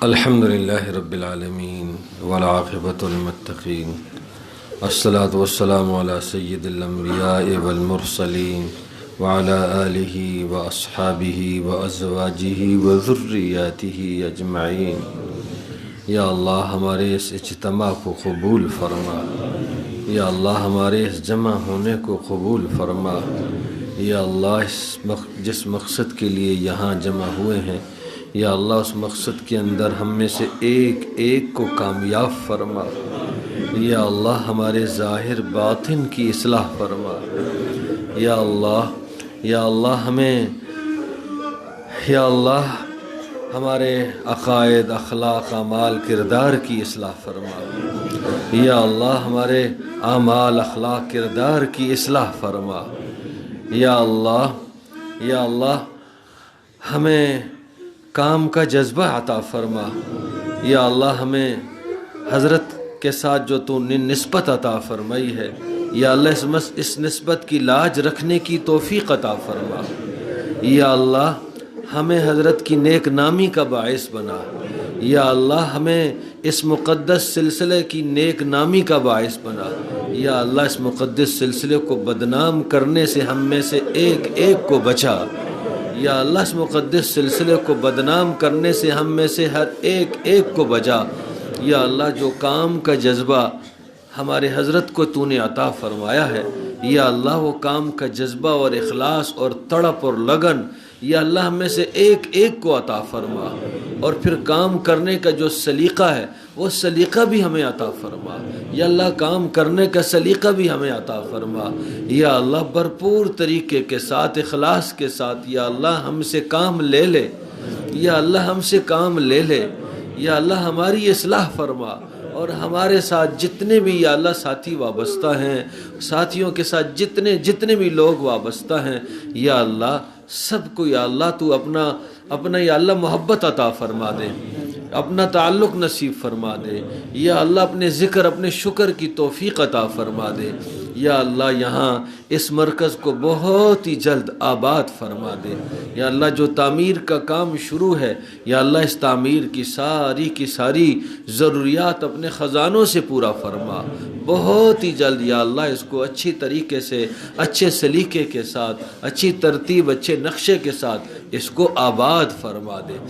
الحمد لله رب العالمين والعاقبة للمتقين الصلاة والسلام على سيد الأنبياء والمرسلين وعلى آله وأصحابه وأزواجه وذرياته أجمعين. یا اللہ ہمارے اس اجتماع کو قبول فرما. یا اللہ ہمارے اس جمع ہونے کو قبول فرما. یا اللہ جس مقصد کے لیے یہاں جمع ہوئے ہیں، یا اللہ اس مقصد کے اندر ہم میں سے ایک ایک کو کامیاب فرما. یا اللہ ہمارے ظاہر باطن کی اصلاح فرما. یا اللہ ہمیں، یا اللہ ہمارے عقائد، اخلاق، اعمال، کردار کی اصلاح فرما. یا اللہ ہمارے اعمال، اخلاق، کردار کی اصلاح فرما. یا اللہ ہمیں کام کا جذبہ عطا فرما. یا اللہ ہمیں حضرت کے ساتھ جو تو نے نسبت عطا فرمائی ہے، یا اللہ اس نسبت کی لاج رکھنے کی توفیق عطا فرما. یا اللہ ہمیں حضرت کی نیک نامی کا باعث بنا. یا اللہ ہمیں اس مقدس سلسلے کی نیک نامی کا باعث بنا. یا اللہ اس مقدس سلسلے کو بدنام کرنے سے ہم میں سے ایک ایک کو بچا. یا اللہ اس مقدس سلسلے کو بدنام کرنے سے ہم میں سے ہر ایک ایک کو بچا. یا اللہ جو کام کا جذبہ ہمارے حضرت کو تو نے عطا فرمایا ہے، یا اللہ وہ کام کا جذبہ اور اخلاص اور تڑپ اور لگن یا اللہ ہم میں سے ایک ایک کو عطا فرما. اور پھر کام کرنے کا جو سلیقہ ہے وہ سلیقہ بھی ہمیں عطا فرما. یا اللہ کام کرنے کا سلیقہ بھی ہمیں عطا فرما. یا اللہ بھرپور طریقے کے ساتھ، اخلاص کے ساتھ یا اللہ ہم سے کام لے لے. یا اللہ ہم سے کام لے لے. یا اللہ ہماری اصلاح فرما. اور ہمارے ساتھ جتنے بھی یا اللہ ساتھی وابستہ ہیں، ساتھیوں کے ساتھ جتنے بھی لوگ وابستہ ہیں، یا اللہ سب کو یا اللہ تو اپنا یا اللہ محبت عطا فرما دے، اپنا تعلق نصیب فرما دے. یا اللہ اپنے ذکر، اپنے شکر کی توفیق عطا فرما دے. یا اللہ یہاں اس مرکز کو بہت ہی جلد آباد فرما دے. یا اللہ جو تعمیر کا کام شروع ہے، یا اللہ اس تعمیر کی ساری ضروریات اپنے خزانوں سے پورا فرما. بہت ہی جلد یا اللہ اس کو اچھی طریقے سے، اچھے سلیقے کے ساتھ، اچھی ترتیب، اچھے نقشے کے ساتھ اس کو آباد فرما دے.